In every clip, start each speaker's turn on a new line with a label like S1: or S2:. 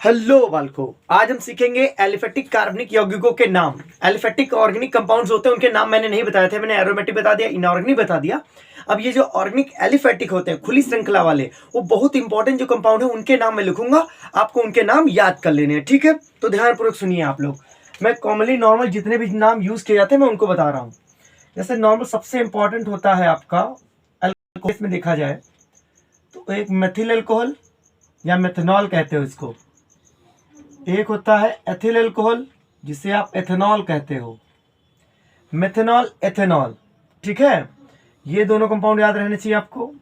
S1: Hello बालको, आज हम सीखेंगे एलिफेटिक कार्बनिक यौगिकों के नाम। एलिफेटिक ऑर्गेनिक कंपाउंड्स होते हैं, उनके नाम मैंने नहीं बताए थे, मैंने एरोमेटिक बता दिया, इनऑर्गेनिक बता दिया। अब ये जो ऑर्गेनिक एलिफेटिक होते हैं, खुली श्रृंखला वाले, वो बहुत इंपॉर्टेंट जो कंपाउंड है उनके नाम मैं लिखूंगा, आपको उनके नाम याद कर लेने हैं। ठीक है, तो ध्यानपूर्वक सुनिए आप लोग। मैं कॉमनली नॉर्मल जितने भी नाम यूज किए जाते हैं मैं उनको बता रहा हूँ। जैसे नॉर्मल सबसे इंपॉर्टेंट होता है आपका अल्कोहल में देखा जाए तो एक मेथिल अल्कोहल या मेथनॉल कहते हो इसको, एक होता है एथिल अल्कोहल जिसे आप एथेनॉल कहते हो, मेथनॉल, एथेनॉल। ठीक है, ये दोनों कंपाउंड याद रहने चाहिए आपको।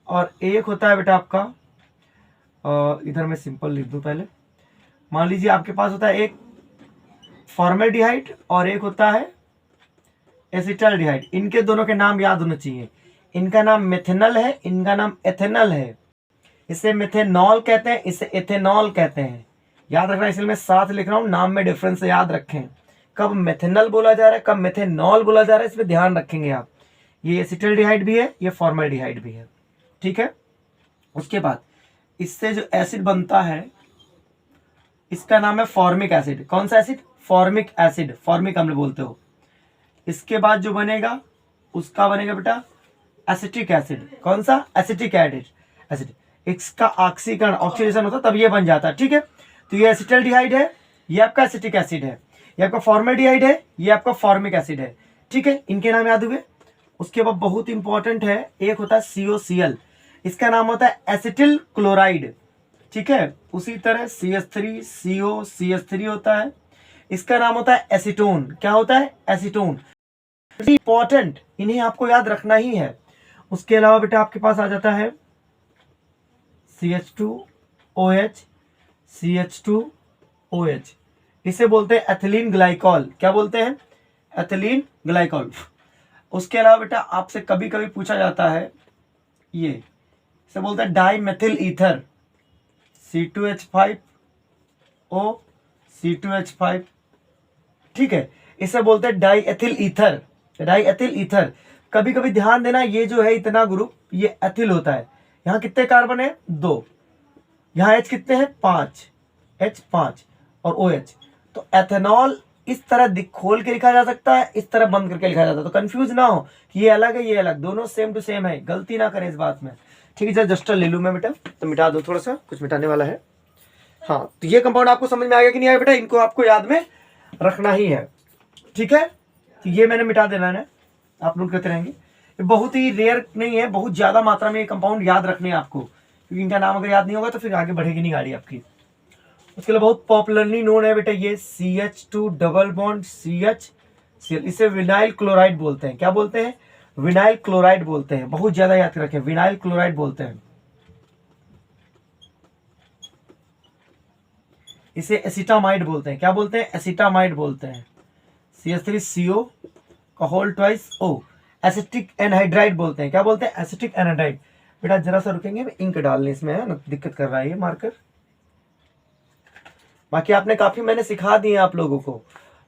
S1: और एक होता है बेटा आपका इधर मैं सिंपल लिख दूं पहले। मान लीजिए आपके पास होता है एक फॉर्मेल्डिहाइड और एक होता है एसिटाल्डिहाइड। इनके दोनों के नाम याद होने चाहिए। इनका नाम मेथेनल है, इनका नाम एथेनल है। इसे मेथेनॉल कहते हैं, इसे एथेनॉल कहते हैं। याद रखना, इसलिए मैं साथ लिख रहा हूं, नाम में डिफरेंस याद रखें। कब मेथेनल बोला जा रहा है, कब मेथेनॉल बोला जा रहा है, इसमें ध्यान रखेंगे आप। ये एसिटाल्डिहाइड भी है, ये फॉर्मेल्डिहाइड भी है। ठीक है, उसके बाद इससे जो एसिड बनता है इसका नाम है फॉर्मिक एसिड। कौन सा एसिड? फॉर्मिक एसिड, फॉर्मिक अम्ल बोलते हो। इसके बाद जो बनेगा उसका बनेगा बेटा एसिटिक एसिड। कौन सा? Acetic acid. इसका ऑक्सीकरण, ऑक्सीडेशन होता है तब ये बन जाता है। ठीक है, तो ये एसिटाल्डिहाइड है, ये आपका एसिटिक एसिड है, ये आपका फॉर्मेल्डिहाइड है, ये आपका फॉर्मिक एसिड है। ठीक है, इनके नाम याद हुए। उसके बाद बहुत इंपॉर्टेंट है, एक होता है COCl, इसका नाम होता है एसिटिल क्लोराइड। ठीक है, उसी तरह CH3CO, CH3 होता है, इसका नाम होता है एसीटोन। क्या होता है? एसीटोन। इंपॉर्टेंट, इन्हें आपको याद रखना ही है। उसके अलावा बेटा आपके पास आ जाता है CH2OH, CH2OH, इसे बोलते हैं एथिलीन ग्लाइकॉल। क्या बोलते हैं? Ethylene glycol. उसके अलावा बेटा आपसे कभी कभी पूछा जाता है, ये इसे बोलते हैं die methyl ether, C2H5O, C2H5। ठीक है, इसे बोलते हैं die ethyl ether, die ethyl ether. कभी कभी ध्यान देना, ये जो है इतना ग्रुप, ये एथिल होता है। यहाँ कितने कार्बन है? 2। यहाँ H कितने हैं? 5, H5 और OH। तो एथेनॉल इस तरह खोल के लिखा जा सकता है, इस तरह बंद करके लिखा जाता है, तो कंफ्यूज ना हो कि ये अलग है ये अलग, दोनों सेम टू सेम है, गलती ना करें इस बात में। ठीक है, जस्ट ले लूँ मैं बेटा, तो मिटा दो, थोड़ा सा कुछ मिटाने वाला है। हाँ, तो ये कंपाउंड आपको समझ में आ गया कि नहीं आया बेटा? इनको आपको याद में रखना ही है। ठीक है, तो ये मैंने मिटा देना है, आप नोट करते रहेंगे। ये बहुत ही रेयर नहीं है, बहुत ज्यादा मात्रा में ये कंपाउंड याद रखने हैं आपको, क्योंकि इनका नाम अगर याद नहीं होगा तो फिर आगे बढ़ेगी नहीं गाड़ी आपकी। उसके लिए बहुत पॉपुलरली नोन है बेटा ये CH2 डबल बॉन्ड CHCl, इसे विनाइल क्लोराइड बोलते हैं। क्या बोलते हैं? विनाइल क्लोराइड बोलते हैं। बहुत ज्यादा याद रखें, विनाइल क्लोराइड बोलते हैं। इसे एसिटामाइड बोलते हैं। क्या बोलते हैं? एसिटामाइड बोलते हैं। CH3CO का whole twice O, acetic anhydride बोलते हैं। क्या बोलते हैं? Acetic anhydride. बेटा जरा सा रुकेंगे, इंक डालने इसमें है ना, दिक्कत कर रहा है ये मार्कर। बाकी आपने काफी मैंने सिखा दिए आप लोगों को,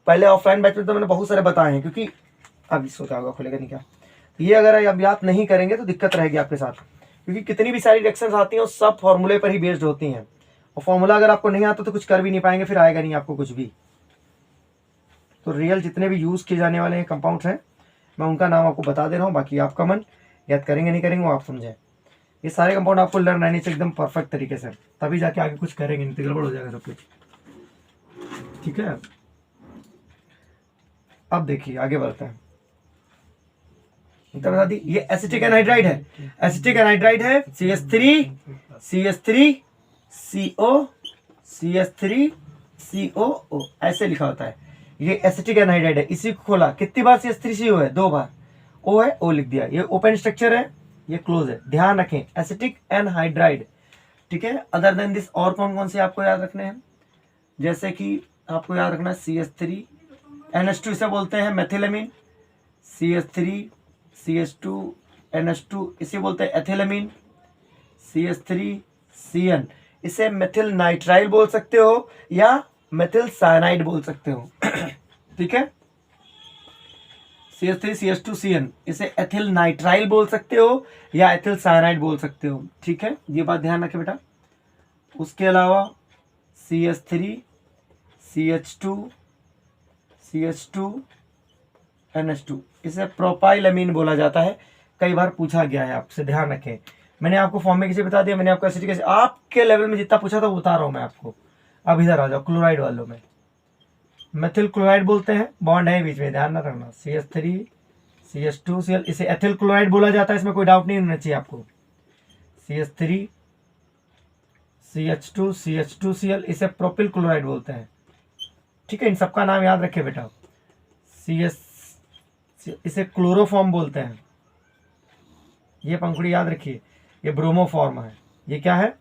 S1: पहले ऑफलाइन बैच में तो मैंने बहुत सारे बताए हैं, क्योंकि अभी सोचा होगा खुलेगा नहीं क्या। ये अगर अब याद नहीं करेंगे तो दिक्कत रहेगी आपके साथ, क्योंकि कितनी भी सारी रिएक्शंस आती हैं वो सब फॉर्मूले पर ही बेस्ड होती हैं, और फॉर्मूला अगर आपको नहीं आता तो कुछ कर भी नहीं पाएंगे, फिर आएगा नहीं आपको कुछ भी। तो रियल जितने भी यूज किए जाने वाले हैं कंपाउंड्स हैं, मैं उनका नाम आपको बता दे रहा हूँ। बाकी आपका मन याद करेंगे नहीं करेंगे वो आप समझें। ये सारे कंपाउंड आपको लर्न रहने से एकदम परफेक्ट तरीके से, तभी जाके आगे कुछ करेंगे, नहीं तो गड़बड़ हो जाएगा सब कुछ। ठीक है, अब देखिए आगे बढ़ते हैं। बता दी, ये एसिटिक एनहाइड्राइड है, एसिटिक एनहाइड्राइड है, CH3CO, CH3COO ऐसे लिखा होता है। ये एसिटिक एनहाइड्राइड है, इसी को खोला, कितनी बार CH3CO है? 2 बार। O है, O लिख दिया। ये ओपन स्ट्रक्चर है, ये क्लोज है, ध्यान रखें, एसिटिक एनहाइड्राइड। ठीक है, अदर देन दिस और कौन कौन से आपको याद रखने हैं? जैसे कि आपको याद रखना CH3NH2, इसे बोलते हैं मेथिलमीन। CH3CH2NH2 इसे बोलते हैं एथिलमीन। CH3CN इसे मेथिल नाइट्राइल बोल सकते हो या मेथिल साइनाइड बोल सकते हो। ठीक है, CH3CH2CN इसे एथिल नाइट्राइल बोल सकते हो या एथिल साइनाइड बोल सकते हो। ठीक है, ये बात ध्यान रखें बेटा। उसके अलावा CH3 CH2 CH2 NH2, इसे प्रोपाइल अमीन बोला जाता है। कई बार पूछा गया है, आपसे ध्यान रखें। मैंने आपको फॉर्म में बता दिया, मैंने आपको एसिडिक एसिड आपके लेवल में जितना पूछा था वो बता रहा हूँ मैं आपको। अब इधर आ जाओ क्लोराइड वालों में। मेथिल क्लोराइड बोलते हैं, बॉन्ड है बीच में, ध्यान ना रखना। CH3 CH2 Cl, इसे एथिल क्लोराइड बोला जाता है, इसमें कोई डाउट नहीं होना चाहिए आपको। CH3 CH2 CH2 Cl, इसे प्रोपिल क्लोराइड बोलते हैं। ठीक है, इन सबका नाम याद रखे बेटा। इसे क्लोरोफॉर्म बोलते हैं। ये पंखुड़ी याद रखिए, ये ब्रोमोफॉर्म है। ये क्या है?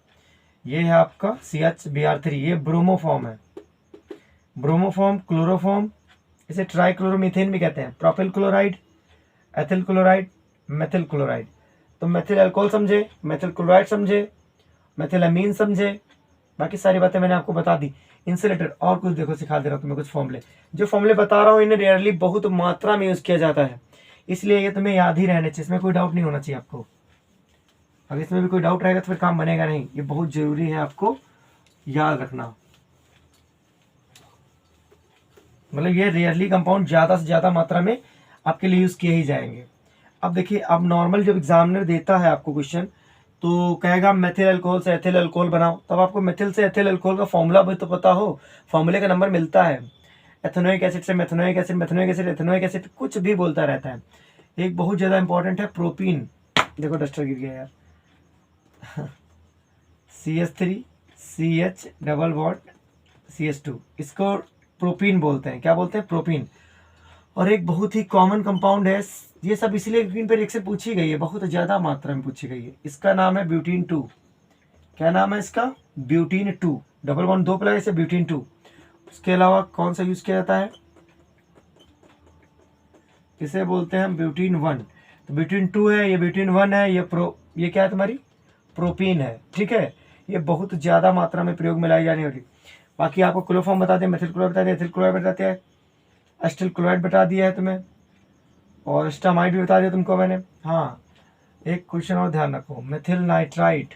S1: ये है आपका CHBr3, ये ब्रोमोफॉर्म है। ब्रोमोफॉर्म, क्लोरोफॉर्म, इसे ट्राइक्लोरोमीथेन भी कहते हैं। Propyl chloride, ethyl chloride, methyl chloride. तो मेथिल अल्कोहल समझे, मेथिल क्लोराइड समझे, मेथिल अमीन समझे, बाकी सारी बातें मैंने आपको बता दी। इंसुलेटर और कुछ देखो सिखा दे रहा हूँ तुम्हें, कुछ फॉर्मूले। जो फॉर्मूले बता रहा हूँ इन्हें रेयरली बहुत मात्रा में यूज़ किया जाता है, इसलिए ये तुम्हें याद ही रहने चाहिए, इसमें कोई डाउट नहीं होना चाहिए आपको। अगर इसमें भी कोई डाउट रहेगा तो फिर काम बनेगा नहीं। ये बहुत जरूरी है आपको याद रखना। मतलब ये रेयरली कंपाउंड ज़्यादा से ज़्यादा मात्रा में आपके लिए यूज़ किए ही जाएंगे। अब देखिए, अब नॉर्मल जब एग्जामिनर देता है आपको क्वेश्चन तो कहेगा मेथिल अल्कोहल से एथिल अल्कोहल बनाओ, तब आपको मेथिल से एथिल अल्कोहल का फॉर्मूला भी तो पता हो, फॉर्मूले का नंबर मिलता है। एथेनोइक एसिड से methanoic acid, methanoic acid ethanoic acid, कुछ भी बोलता रहता है। एक बहुत ज़्यादा इंपॉर्टेंट है प्रोपीन। देखो डस्टर गिर गया यार। CH3 CH double bond CH2, इसको प्रोपीन बोलते हैं। क्या बोलते हैं? प्रोपीन। और एक बहुत ही कॉमन कंपाउंड है, ये सब इसलिए इन पर रिएक्शन पूछी गई है, बहुत ज़्यादा मात्रा में पूछी गई है। इसका नाम है ब्यूटीन 2। क्या नाम है इसका? ब्यूटीन 2। डबल बॉन्ड 2 प्लस, इसे ब्यूटीन 2। उसके अलावा कौन सा यूज किया जाता है? इसे बोलते हैं ब्यूटीन 1। तो ब्यूटीन 2 है, ये ब्यूटीन 1 है, ये क्या है तुम्हारी? प्रोपीन है। ठीक है, ये बहुत ज़्यादा मात्रा में प्रयोग में लाई जाने वाली। बाकी आपको क्लोरोफॉर्म बता दें, मेथिल क्लोराइड बता दिया, एथिल क्लोराइड बता दिया है, एसिटिल क्लोराइड बता दिया है तुम्हें, और स्टामाइड भी बता दिया तुमको मैंने। हाँ, एक क्वेश्चन और ध्यान रखो, methyl nitrite,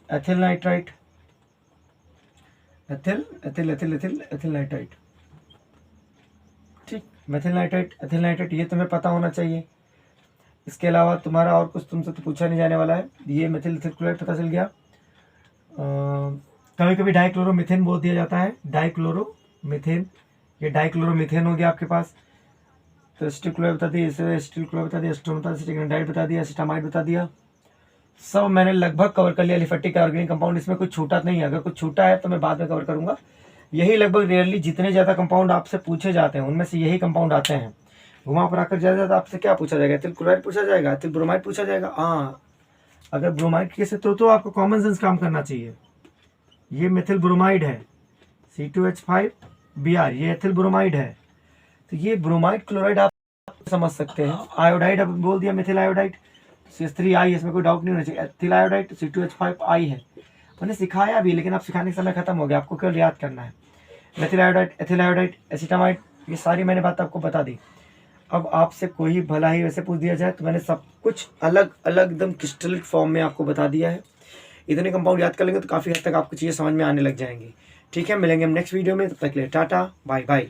S1: ethyl nitrite, ethyl ethyl ethyl ethyl ethyl nitrite. ठीक, मेथिल नाइट्राइट, एथिल नाइट्राइट, ये तुम्हें पता होना चाहिए। इसके अलावा तुम्हारा और कुछ तुमसे तो पूछा नहीं जाने वाला है। ये मेथिल एथिल क्लोराइड पता चल गया। कभी कभी डाइक्लोरोमीथेन बोल दिया जाता है, डाइक्लोरोमीथेन, ये डाइक्लोरोमीथेन हो गया आपके पास। तो एसिटिल क्लोराइड बता दिया, इसे एसिटिल क्लोराइड बता दिया, एस्टोन बता दिया, एसिटिक बता दिया, एसिटामाइड बता दिया। सब मैंने लगभग कवर कर लिया एलिफेटिक ऑर्गेनिक कंपाउंड। इसमें कुछ छूटा नहीं है, अगर कुछ छूटा है तो मैं बाद में कवर करूंगा। यही लगभग रेयरली जितने ज़्यादा कंपाउंड आपसे पूछे जाते हैं उनमें से यही कंपाउंड आते हैं। घुमा फिरा कर ज़्यादा आपसे क्या पूछा जाएगा? एथिल क्लोराइड पूछा जाएगा, एथिल ब्रोमाइड पूछा जाएगा। हाँ, अगर ब्रोमाइड के से तो आपको कॉमन सेंस काम करना चाहिए। ये मेथिल ब्रोमाइड है, C2H5Br, ये एथिल ब्रोमाइड है। तो ये ब्रोमाइड क्लोराइड आप समझ सकते हैं। आयोडाइड अब बोल दिया, मेथिल आयोडाइड, CH3I, इसमें कोई डाउट नहीं होना चाहिए। एथिल आयोडाइड C2H5I है, मैंने सिखाया भी, लेकिन अब सिखाने का समय खत्म हो गया, आपको केवल याद करना है। Methyl iodide, ethyl iodide, acetamide, ये सारी मैंने बात आपको बता दी। अब आपसे कोई भला ही वैसे पूछ दिया जाए तो मैंने सब कुछ अलग अलग एकदम क्रिस्टलिक फॉर्म में आपको बता दिया है। इतने कंपाउंड याद कर लेंगे तो काफ़ी हद तक आपको चीज़ें समझ में आने लग जाएंगी। ठीक है, मिलेंगे हम नेक्स्ट वीडियो में, तब तक के लिए टाटा बाय बाय।